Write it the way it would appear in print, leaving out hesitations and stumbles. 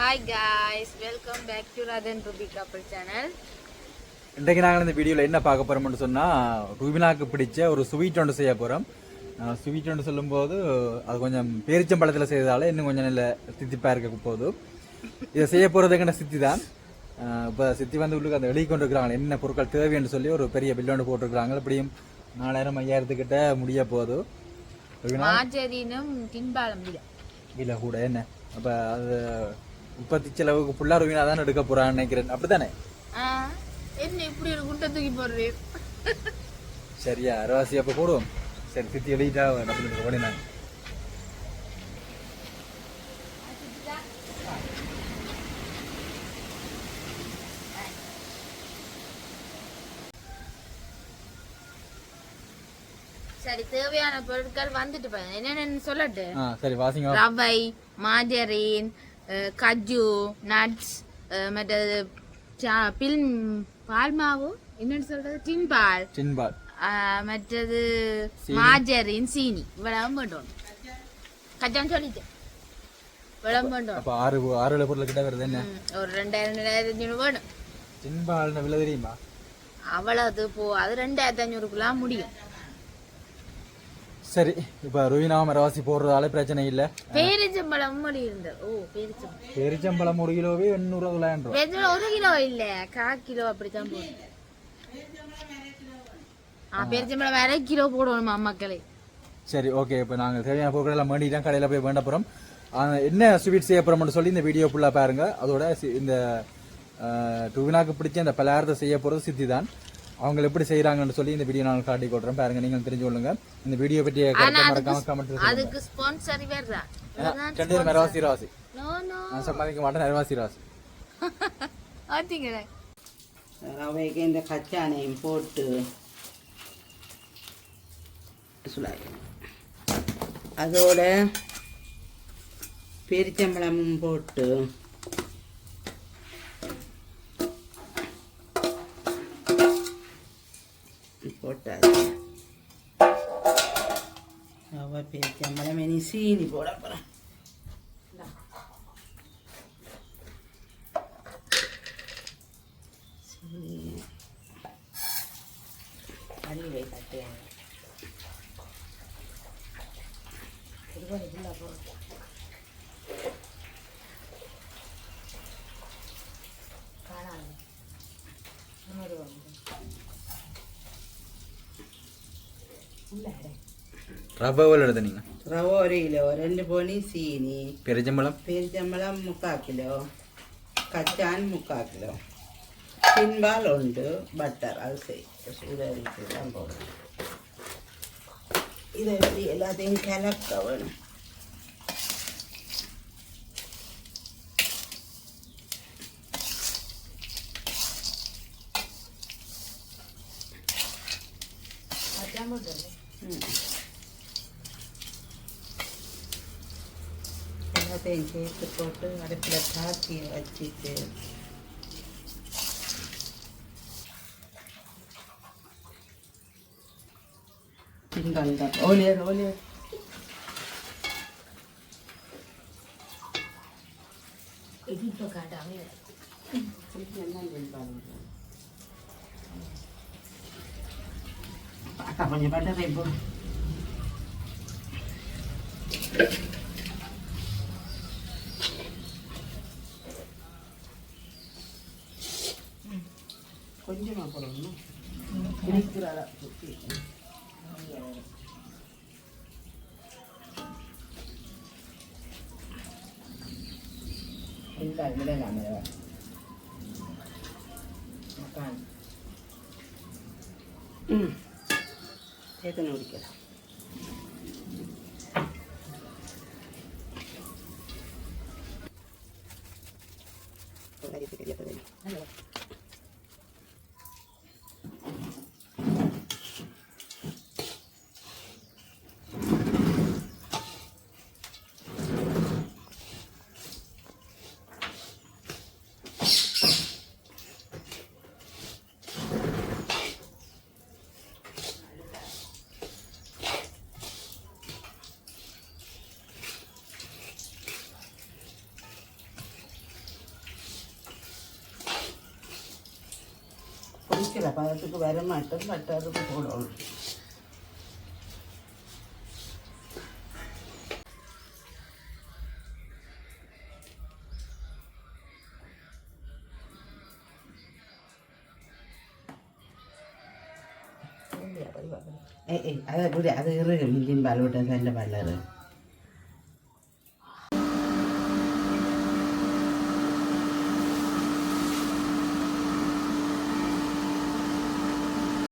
Hi guys, welcome back to Radhan Ruby Couple channel. இன்றைக்கு நாங்கள் இந்த வீடியோவில் என்ன பார்க்க போகிறோம்னு சொன்னால் ருபினாக்கு பிடிச்ச ஒரு ஸ்வீட் ஒன்று செய்ய போகிறோம். ஸ்வீட் ஒன்று சொல்லும்போது அது கொஞ்சம் பேரிச்சம்பழத்தில் செய்ததால் இன்னும் கொஞ்சம் நல்ல தித்திப்பாக இருக்க போகுது. இதை செய்ய போகிறதுக்கான சித்தி தான். இப்போ சித்தி வந்து உள்ளுக்கு அந்த எழுதி கொண்டு இருக்கிறாங்க என்ன பொருட்கள் தேவைன்னு சொல்லி ஒரு பெரிய பில் ஒன்று போட்டிருக்கிறாங்க. எப்படியும் 4000-5000 கிட்ட முடிய போகுது. இல்லை கூட என்ன அப்போ அது உற்பத்தி செலவுக்கு ஃபுல்லாக ருவினா தான் எடுக்க போகிறான்னு நினைக்கிறேன். அப்படித்தானே? என்ன இப்படி ஒரு குண்டை தூக்கி போடுறேன். சரியா அரைவாசி அப்போ போடுவோம். சரி சித்தி எழுதிட்டா நடந்துட்டு ஓடினாங்க. சரி தேவையான பொருட்கள் வந்துட்டு பாருங்க என்னென்னு சொல்லட்டு. சரி வாசிங்க. ரவை, மாஜரின், கஜு, நட்ஸ், மற்றது பால் மாவு, என்னன்னு சொல்றது டின்பால், மற்றது மாஜரின், சீனி இவ்வளவு வேண்டும். கஜான்னு சொல்லிட்டேன் இவ்வளவு வேண்டும். அப்ப 6 பொருள் கிட்ட வருது. என்ன ஒரு 2000-2500 வேணும். டின்பால் விலை தெரியுமா? அவ்வளவு அது 2500 முடியும். சரி இப்ப ருவினாவும் அரைவாசி போடுறதால பிரச்சனை இல்லை. பேரிச்சம்பழம் பேரிச்சம்பழம் 1 கிலோவே 800-900. 1 கிலோ இல்ல 1/4 கிலோ அப்படித்தான் போடும். பேரிச்சம்பழம் 1/2 கிலோ போடணுமா மக்களே? சரி ஓகே. இப்போ நாங்கள் தேவையான பொருட்கள் எல்லாம் வேண்டிதான் கடையில் போய் வேண்ட போகிறோம். என்ன ஸ்வீட் செய்ய போகிறோம்னு சொல்லி இந்த வீடியோ ஃபுல்லாக பாருங்க. அதோட இந்த ருவினாக்கு பிடிச்ச இந்த பலகாரத்தை செய்ய போகிறது சித்தி தான். அவங்க எப்படி செய்யறாங்கன்னு சொல்லி இந்த வீடியோ நான் காட்டி கொடுறேன் பாருங்க. நீங்க தெரிஞ்சு கொள்ளுங்க. இந்த வீடியோ பற்றி மறக்காம கமெண்ட் பண்ணுங்க. அதுக்கு ஸ்பான்சர் வேறா ரெண்டு அரைவாசி நான் சம்பாதிக்க மாட்டேன். அரைவாசி ஆத்திங்களே ரவைக்கு இந்த கச்சானையும் போட்டு அதோட பெரிச்சம்பழமும் போட்டு போட்டாச்சு. ரவை பெரிச்சம்பழம் இனி சீனி போட போகிறேன். அடிவை கட்டையாங்க காணாது ரவை எழுத நீங்க. ரவை 1 கிலோ, 2 போனி சீனி, பெரிச்சம்பழம் 3/4 கிலோ, கச்சான் 3/4 கிலோ, டின்பால் 1, பட்டர் அது சூடாக போடணும். இதை எல்லாத்தையும் கலக்க வேணும். எல்லாத்தையும் சேர்த்து போட்டு அடுப்பில் காய்ச்சி வச்சுட்டு ஓலியர் இப்போ காட்டாமே அக்கா கொஞ்சம் பட்டரை போ. கொஞ்சமாக போடணும். குடிக்கிறாரா எத்தனை குடிக்கலாம்? பிடிக்கல பதத்துக்கு வர மாட்டோம் பட்டாருக்கு போடணும். அது இரு இன்ஜின் பால் விட்டேன் சண்டை பால்